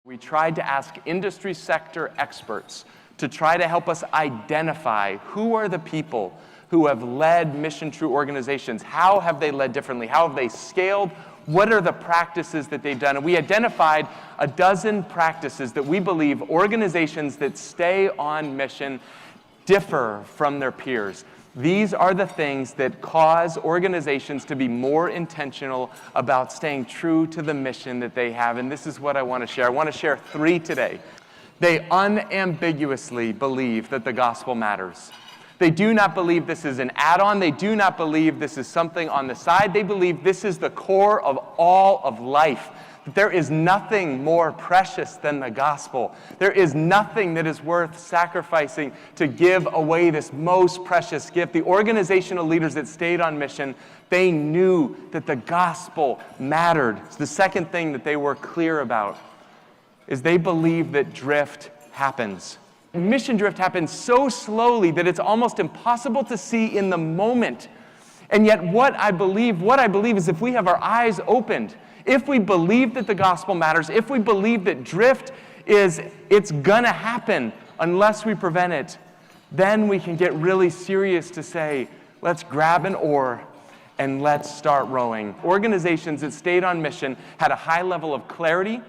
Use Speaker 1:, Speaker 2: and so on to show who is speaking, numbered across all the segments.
Speaker 1: We tried to ask industry sector experts to try to help us identify who are the people who have led mission-true organizations. How have they led differently? How have they scaled? What are the practices that they've done? And we identified a dozen practices that we believe organizations that stay on mission differ from their peers. These are the things that cause organizations to be more intentional about staying true to the mission that they have. And this is what I want to share. I want to share 3 today. They unambiguously believe that the gospel matters. They do not believe this is an add-on. They do not believe this is something on the side. They believe this is the core of all of life. There is nothing more precious than the gospel. There is nothing that is worth sacrificing to give away this most precious gift. The organizational leaders that stayed on mission, they knew that the gospel mattered. So the second thing that they were clear about is they believe that drift happens. Mission drift happens so slowly that it's almost impossible to see in the moment. And yet what I believe is if we have our eyes opened, if we believe that the gospel matters, if we believe that drift it's gonna happen unless we prevent it, then we can get really serious to say, let's grab an oar and let's start rowing. Organizations that stayed on mission had a high level of clarity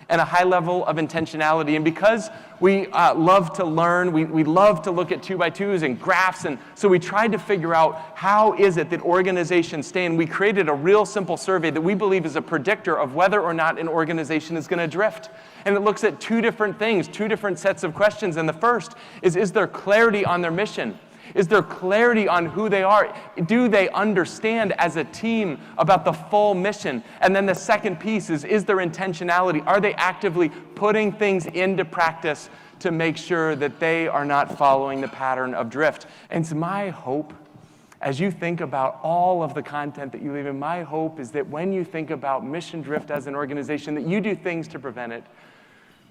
Speaker 1: and a high level of intentionality. And because we love to learn, we love to look at 2x2s and graphs, and so we tried to figure out how is it that organizations stay, and we created a real simple survey that we believe is a predictor of whether or not an organization is going to drift. And it looks at 2 different things, 2 different sets of questions. And the first is there clarity on their mission? Is there clarity on who they are? Do they understand as a team about the full mission? And then the second piece is there intentionality? Are they actively putting things into practice to make sure that they are not following the pattern of drift? And it's my hope, as you think about all of the content that you leave in, my hope is that when you think about mission drift as an organization, that you do things to prevent it.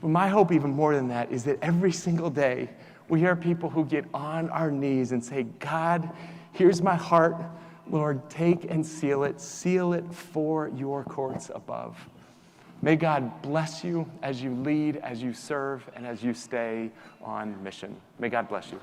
Speaker 1: But my hope even more than that is that every single day, we are people who get on our knees and say, God, here's my heart. Lord, take and seal it for your courts above. May God bless you as you lead, as you serve, and as you stay on mission. May God bless you.